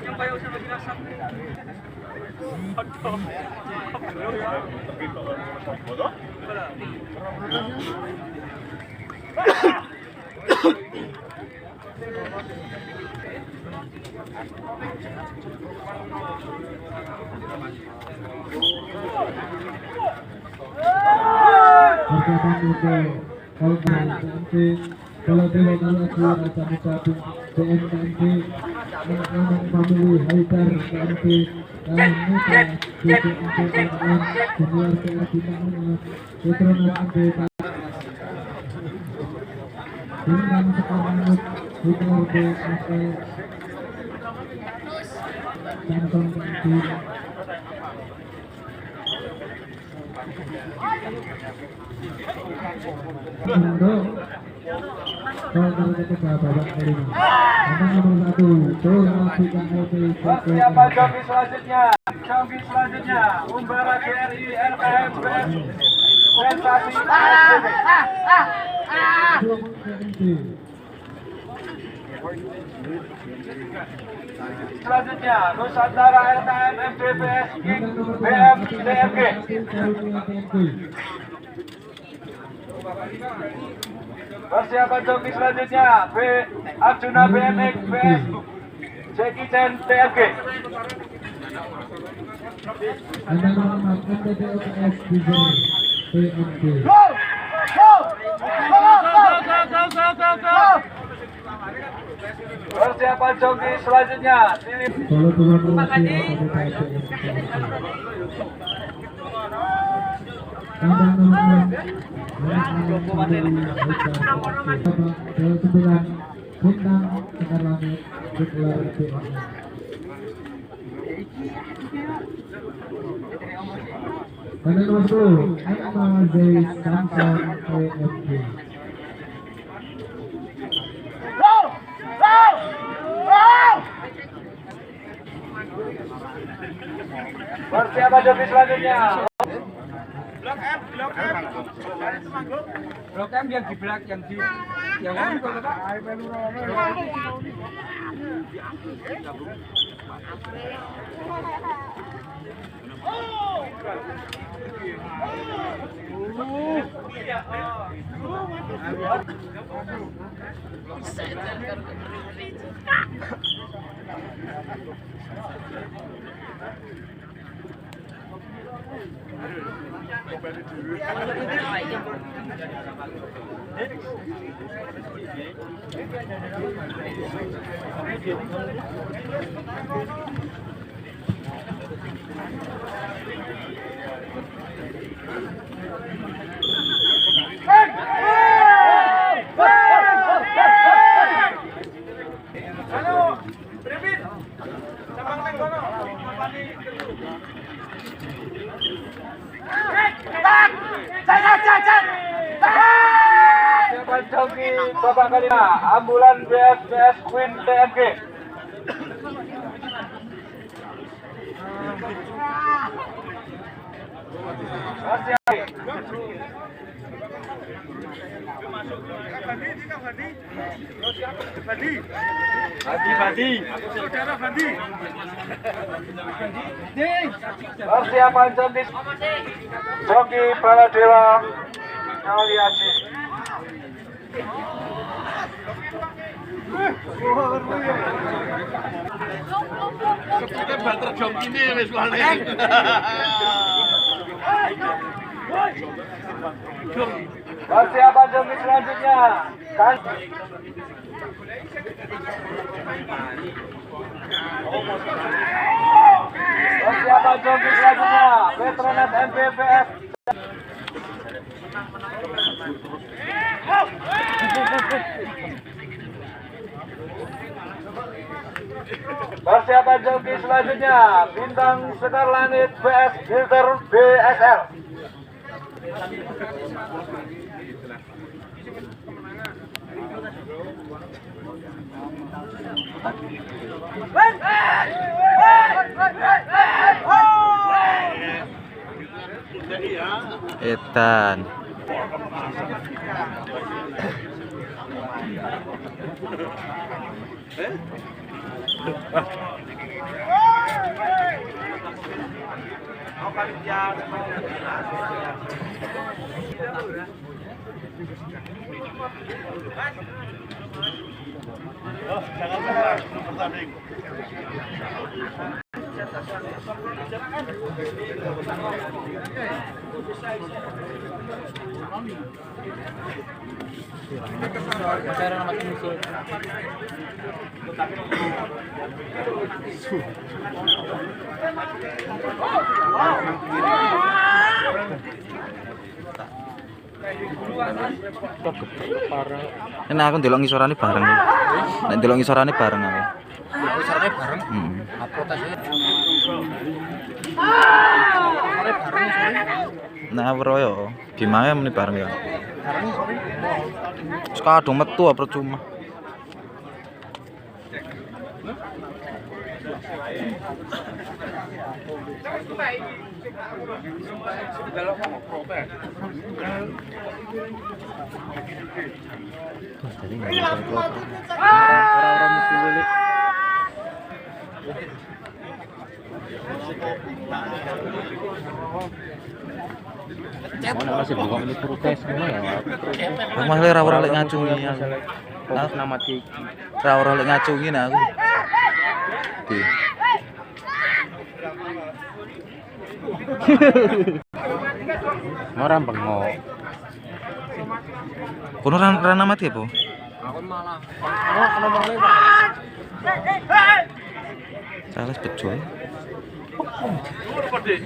Yang bayaw sa maglasak. Kalau dewa aku rasa mencapai BMKMP anak-anak family Haidar KMP dan Muka BMKMP dan junior PA Bintang Petronas MP Bintang sekarang Putra BSL Cantong KMP Untuk kalau ketiga babak kelima nomor 1 Sulawesi LP Persiapan joki selanjutnya Umbara GRI LKM Sensasi selanjutnya Nusantara LKM MDPS BM DMG. Persiapan joki selanjutnya B Arjuna BMX VS Jackie Chan TMG. Persiapan joki selanjutnya Bintang Sekar Langit Dikelar BSL. Dan nomor 10 Akmal Zai Samson TFG. persiapan joki selanjutnya Blok M yang di belakang yang ini kalau Pak. persiapan joki babak kelima Ambulan BSPS Queen TMG. Persiapan joki Baladewa Kaliaji. Kita banter jom ini wis wale. Persiapan joki selanjutnya kan persiapan joki selanjutnya Petronas MPVS. Persiapan joki selanjutnya Bintang Sekar Langit VS Filter BSL. Etan Nah, aku ndelok ngisorane bareng. Nek ndelok ngisorane bareng aku. Ngisorane bareng. Nah, ora yo. Gimana meni bareng ya? Sekadung metu apa percuma. Orang-orang mesti beli. Masih buka ini protes ya. Masalah ora lek ngacungi. Fokus nama iki. Ora lek ngacungi nah aku. Ora bengok. Kono ora mati apa? Aku malah. Salah bejo. Dik.